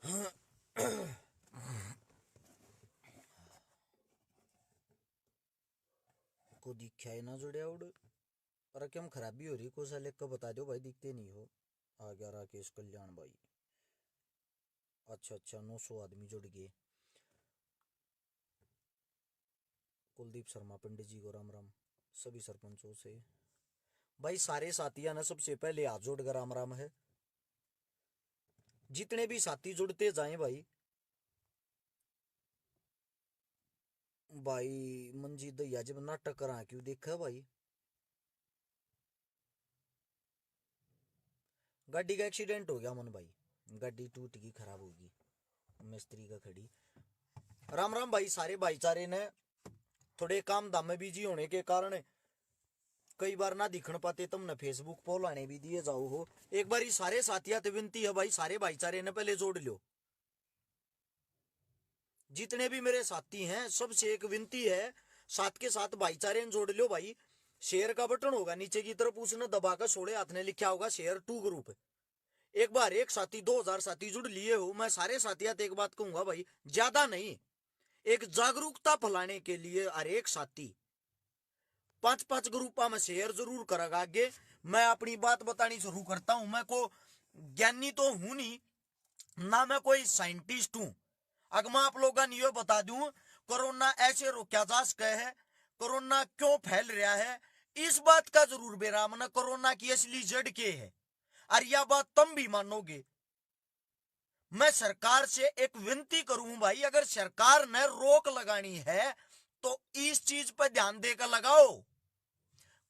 को दिखा ही ना जुड़े उड़ और क्या खराबी हो रही को साले को बता दो भाई, दिखते नहीं हो। आ गया राकेश कल्याण भाई। अच्छा 900 आदमी जुड़ गए। कुलदीप शर्मा पंडित जी को राम राम। सभी सरपंचों से भाई सारे साथिया ना सबसे पहले हाथ जोड़कर राम राम है। जितने भी साथी जुड़ते जाएं भाई। भाई मंजीत दैया जब नाटक करा क्यों देखा भाई। गाड़ी का एक्सीडेंट हो गया मन भाई, गाड़ी टूट गई, खराब होगी, मिस्त्री का खड़ी। राम राम भाई। सारे भाईचारे ने थोड़े काम धाम में बिजी होने के कारण कई बार ना दिखण पाते, तुमने फेसबुक पर लाने भी दिए जाओ हो। एक बार सारे साथिया ते विनती है भाई, सारे भाईचारे ने पहले जोड़ लो। जितने भी मेरे साथी हैं सबसे एक विनती है, साथ के साथ भाईचारे ने जोड़ लो भाई। शेयर का बटन होगा नीचे की तरफ, उसने दबाकर सोड़े हाथ ने लिखा होगा शेयर टू ग्रुप। एक बार एक साथी 2000 साथी जुड़ लिए हो। मैं सारे साथिया एक बात कहूंगा भाई, ज्यादा नहीं, एक जागरूकता फैलाने के लिए हर एक साथी 5-5 ग्रुपा में शेयर जरूर करेगा। आगे मैं अपनी बात बतानी शुरू करता हूं। मैं को ज्ञानी तो हूं नहीं ना, मैं कोई साइंटिस्ट हूं। अगर मैं आप लोगों ने ये बता दूं कोरोना ऐसे रोका जा सके है, कोरोना क्यों फैल रहा है, इस बात का जरूर बेराम ना कोरोना की असली जड़ के है। और यह बात तुम भी मानोगे। मैं सरकार से एक विनती करूं भाई, अगर सरकार ने रोक लगानी है तो इस चीज पर ध्यान देकर लगाओ।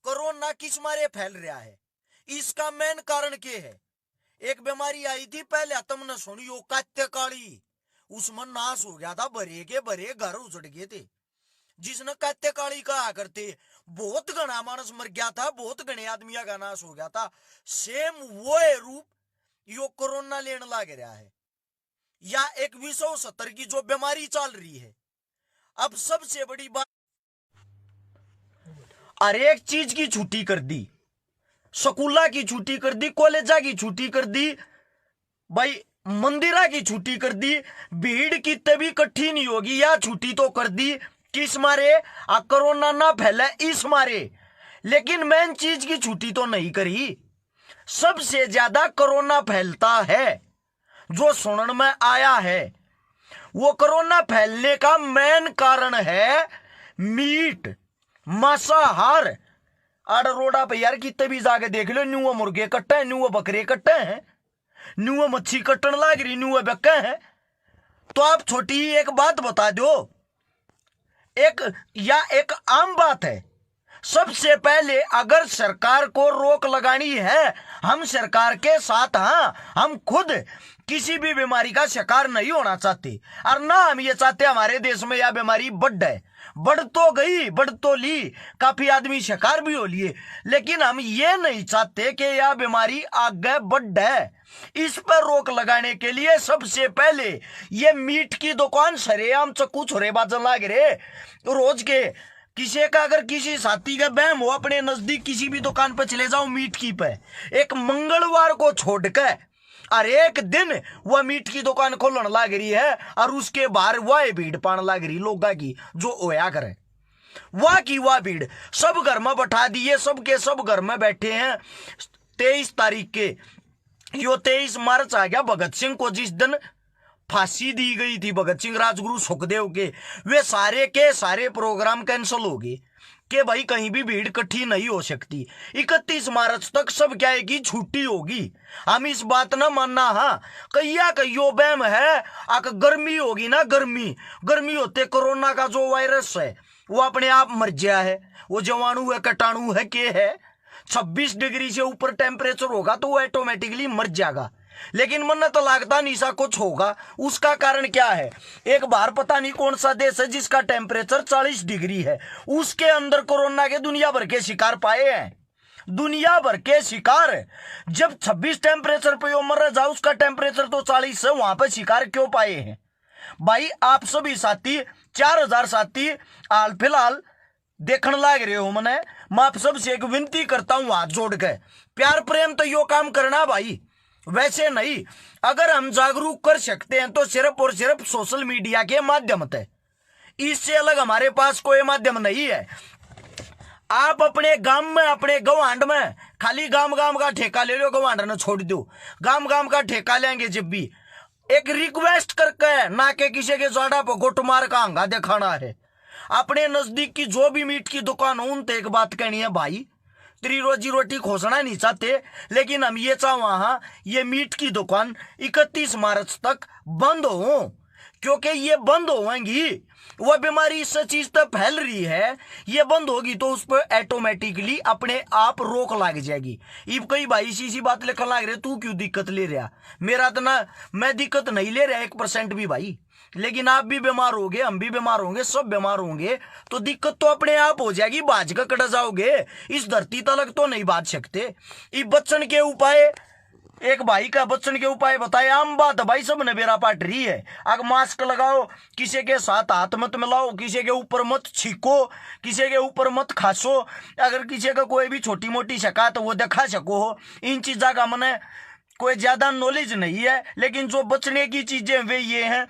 कोरोना किस मारे फैल रहा है, इसका मेन कारण क्या है। एक बीमारी आई थी पहले तुमने सुनी हो, कात्य काली, उसमें नाश हो गया था, भरे के भरे घर उजड़ गए थे। जिसने कात्य काली कहा करते, बहुत घना मानस मर गया था, बहुत घने आदमिया का नाश हो गया था। सेम वो रूप यो कोरोना लेने लग रहा है, या 2170 की जो बीमारी चल रही है। अब सबसे बड़ी बात, हर एक चीज की छुट्टी कर दी, स्कूला की छुट्टी कर दी, कॉलेजा की छुट्टी कर दी भाई, मंदिरा की छुट्टी कर दी। भीड़ कितने भी इकट्ठी नहीं होगी, या छुट्टी तो कर दी, किस मारे आ कोरोना ना फैले इस मारे। लेकिन मेन चीज की छुट्टी तो नहीं करी। सबसे ज्यादा कोरोना फैलता है, जो सुनने में आया है, वो कोरोना फैलने का मेन कारण है मीट, मांसाहार। आड़ रोडा पे यार कितने भी जाके देख लो, न्यू मुर्गे कट्टे हैं, न्यू बकरे कट्टे हैं, न्यू मच्छी कट्टन लाग रही, न्यू बेके हैं। तो आप छोटी एक बात बता दो, एक आम बात है। सबसे पहले अगर सरकार को रोक लगानी है, हम सरकार के साथ, हाँ हम खुद किसी भी बीमारी का शिकार नहीं होना चाहते, और ना हम ये चाहते हमारे देश में यह बीमारी बढ़ है। बढ़ तो गई, बढ़ तो ली, काफी आदमी शिकार भी हो लिए, लेकिन हम ये नहीं चाहते कि यह बीमारी आगे बढ़ है। इस पर रोक लगाने के लिए सबसे पहले ये मीट की दुकान सरेआम चक्कू छोरेबाजन लाग रहे रोज के। किसी का अगर किसी साथी का बहम हो, अपने नजदीक किसी भी दुकान पर चले जाओ मीट की पे, एक मंगलवार को छोड़कर और एक दिन वह मीट की दुकान खोलने लग रही है, और उसके बाहर वह भीड़ पाने लग रही लोगों की, जो होया करे वह की वह भीड़। सब घर में बैठा दिए, सबके सब घर में बैठे हैं। 23 तारीख के, यो 23 मार्च आ गया भगत सिंह को, जिस दिन फांसी दी गई थी भगत सिंह राजगुरु सुखदेव के, वे सारे के सारे प्रोग्राम कैंसिल हो गए कि भाई कहीं भी भीड़ इकट्ठी नहीं हो सकती। 31 मार्च तक सब क्या है कि छुट्टी होगी। हम इस बात ना मानना, हाँ कहियो बैम है, आक गर्मी होगी ना, गर्मी होते कोरोना का जो वायरस है वो अपने आप मर गया है। वो जवाणु है, कटाणु है, के है, 26 डिग्री से ऊपर टेम्परेचर होगा तो वो ऑटोमेटिकली मर जाएगा। लेकिन मन तो लगता नहीं सा कुछ होगा। उसका कारण क्या है, एक बार पता नहीं कौन सा देश है जिसका टेम्परेचर 40 डिग्री है, उसके अंदर कोरोना के दुनिया भर के शिकार पाए हैं। दुनिया भर के शिकार, जब 26 टेम्परेचर पे मर जाओ, उसका टेम्परेचर तो 40 है, वहां पर शिकार क्यों पाए हैं भाई। आप सभी साथी 4000 साथी हाल फिलहाल देखने लग रहे हो मने, मैं आप सबसे एक विनती करता हूं हाथ जोड़ के, प्यार प्रेम तो यो काम करना भाई, वैसे नहीं। अगर हम जागरूक कर सकते हैं तो सिर्फ और सिर्फ सोशल मीडिया के माध्यम से, इससे अलग हमारे पास कोई माध्यम नहीं है। आप अपने गांव में, अपने गवांड में खाली गांव गांव का ठेका ले लो, गवांड ने छोड़ दो, गांव गांव का ठेका लेंगे जब भी एक रिक्वेस्ट करके, ना कि किसी के जोड़ा पर गुट मार का हंगा दिखाना है। अपने नजदीक की जो भी मीट की दुकान हो उनसे एक बात कहनी है, भाई तेरी रोजी रोटी खोसना नहीं चाहते, लेकिन हम ये चाह ये मीट की दुकान 31 मार्च तक बंद हो, क्योंकि ये बंद होंगी वह बीमारी इस चीज तक फैल रही है, ये बंद होगी तो उस पर ऑटोमेटिकली अपने आप रोक लग जाएगी। इब कई भाई सी बात लिखने लग रहे, तू क्यों दिक्कत ले रहा? मेरा तो ना, मैं दिक्कत नहीं ले रहा 1% भी भाई, लेकिन आप भी बीमार होंगे, हम भी बीमार होंगे, सब बीमार होंगे, तो दिक्कत तो अपने आप हो जाएगी। बाज का कट जाओगे, इस धरती तलक तो नहीं बाज सकते। इब बचन के उपाय, एक भाई का बचन के उपाय बताए, आम बात भाई सब ने बेरा पाट रही है। अगर मास्क लगाओ, किसी के साथ हाथ मत मिलाओ, किसी के ऊपर मत छीको, किसी के ऊपर मत खासो, अगर किसी का कोई भी छोटी मोटी शिकायत वो दिखा सको हो। इन चीज़ों का मैंने कोई ज़्यादा नॉलेज नहीं है, लेकिन जो बचने की चीज़ें वे ये हैं,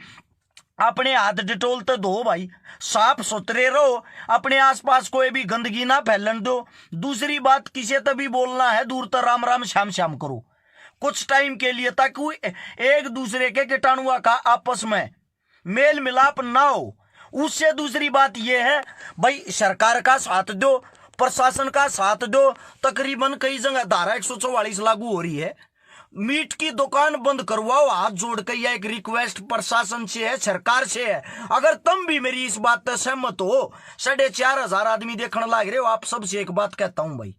अपने हाथ डिटोल तो धो भाई, साफ सुथरे रहो, अपने आसपास कोई भी गंदगी ना फैलन दो। दूसरी बात, किसी तभी बोलना है दूर तक राम राम श्याम श्याम करो कुछ टाइम के लिए, ताकि एक दूसरे के कीटाणुओं का आपस में मेल मिलाप ना हो। उससे दूसरी बात यह है भाई, सरकार का साथ दो, प्रशासन का साथ दो। तकरीबन कई जगह धारा 144 लागू हो रही है, मीट की दुकान बंद करवाओ, हाथ जोड़ कर। यह एक रिक्वेस्ट प्रशासन से है, सरकार से है। अगर तुम भी मेरी इस बात से सहमत हो, 4,500 आदमी देखने लग रहे हो, आप सबसे एक बात कहता हूं भाई,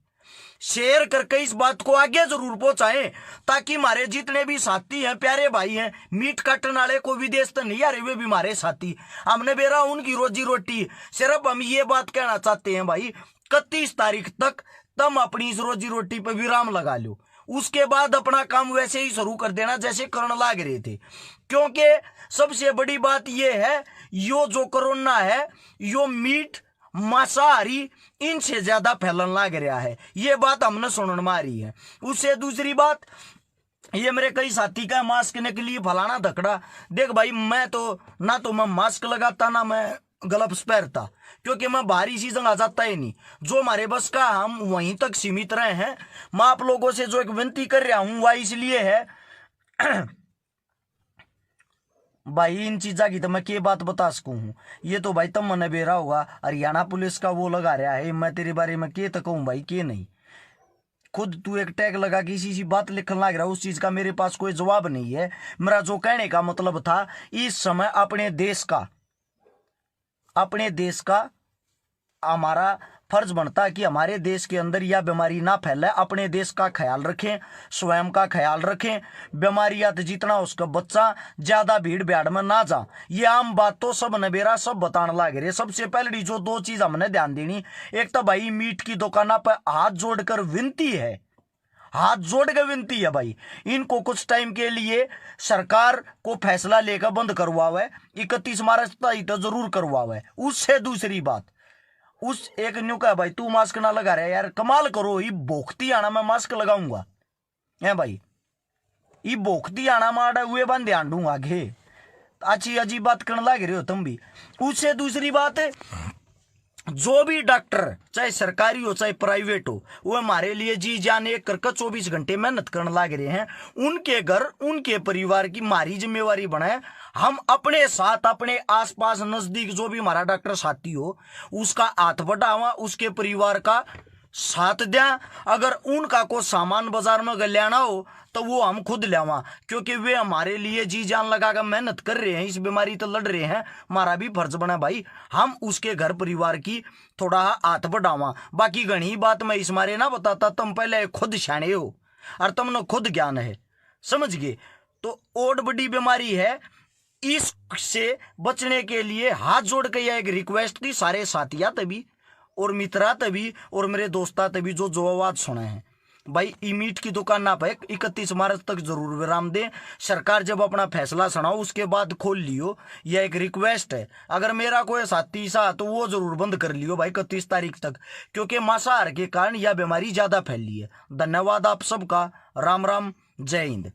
शेयर करके इस बात को आगे जरूर पहुंचाएं, ताकि हमारे जितने भी साथी हैं, प्यारे भाई हैं, मीट काटने वाले को विदेश तो नहीं आ रहे, वे भी हमारे साथी, हमने बेरा उनकी रोजी रोटी। सिर्फ हम ये बात कहना चाहते हैं भाई, 31 तारीख तक तुम अपनी इस रोजी रोटी पर विराम लगा लो, उसके बाद अपना काम वैसे ही शुरू कर देना जैसे करने लग रहे थे। क्योंकि सबसे बड़ी बात यह है, यो जो कोरोना है, यो मीट मांसाहारी इनसे ज्यादा फैलन लग रहा है, ये बात हमने सुनने में आ रही है। उससे दूसरी बात, ये मेरे कई साथी का मास्क के लिए फलाना धकड़ा, देख भाई मैं तो ना, तो मैं मास्क लगाता ना मैं ग्लव्स पहनता, क्योंकि मैं बाहरी सी जगह जाता ही नहीं। जो हमारे बस का हम वहीं तक सीमित रहे हैं। मैं आप लोगों से जो एक विनती कर रहा हूं वह इसलिए है भाई, इन चीजा की तो मैं क्या बात बता सकूं हूं। ये तो भाई तब मैंने बेरा होगा, हरियाणा पुलिस का वो लगा रहा है, मैं तेरे बारे में क्या तो कहूं भाई, के नहीं। खुद तू एक टैग लगा के इसी बात लिखने लग रहा, उस चीज का मेरे पास कोई जवाब नहीं है। मेरा जो कहने का मतलब था, इस समय अपने देश का हमारा फर्ज बनता है कि हमारे देश के अंदर यह बीमारी ना फैले। अपने देश का ख्याल रखें, स्वयं का ख्याल रखें, बीमारियां तो जितना उसका बच्चा, ज्यादा भीड़ भाड़ में ना जा। ये आम बात तो सब नबेरा सब बताने लग रहे। सबसे पहले जो 2 चीज हमने ध्यान देनी, एक तो भाई मीट की दुकाना पर हाथ जोड़कर विनती है, हाथ जोड़ के विनती है भाई, इनको कुछ टाइम के लिए सरकार को फैसला लेकर बंद करवावे, 31 मार्च तक तो जरूर करवावे। उससे दूसरी बात, उस एक न्यू का भाई तू मास्क ना लगा रहा है यार, कमाल करो, ये भोखती आना मैं मास्क लगाऊंगा है भाई, ये भोखती आना माड़ा हुए बंद ध्यान दूंगा आगे, अच्छी अजीब बात करने लग रहे हो तुम भी। उससे दूसरी बात है, जो भी डॉक्टर चाहे सरकारी हो चाहे प्राइवेट हो, वो हमारे लिए जी जान एक करके 24 घंटे मेहनत करने लग रहे हैं। उनके घर उनके परिवार की हमारी जिम्मेवारी बनाए, हम अपने साथ अपने आसपास नजदीक जो भी हमारा डॉक्टर साथी हो उसका हाथ बढ़ावा, उसके परिवार का साथ दें। अगर उनका को सामान बाजार में लेना हो तो वो हम खुद लेवा, क्योंकि वे हमारे लिए जी जान लगाकर मेहनत कर रहे हैं, इस बीमारी तो लड़ रहे हैं। हमारा भी फर्ज बना भाई, हम उसके घर परिवार की थोड़ा हाथ बढ़ावा। बाकी घनी बात मैं इस मारे ना बताता, तुम पहले खुद शाणे हो और तुमने खुद ज्ञान है, समझ गए। तो और बड़ी बीमारी है, इससे बचने के लिए हाथ जोड़ के यह एक रिक्वेस्ट थी सारे साथिया तभी और मित्रा तभी और मेरे दोस्ता तभी जो आवाज सुने हैं भाई, ई मीट की दुकान ना पे 31 मार्च तक जरूर विराम दें। सरकार जब अपना फैसला सुनाओ उसके बाद खोल लियो, यह एक रिक्वेस्ट है। अगर मेरा कोई साथी सा तो वो जरूर बंद कर लियो भाई 31 तारीख तक, क्योंकि मांसाहार के कारण यह बीमारी ज्यादा फैली है। धन्यवाद आप सबका, राम राम, जय हिंद।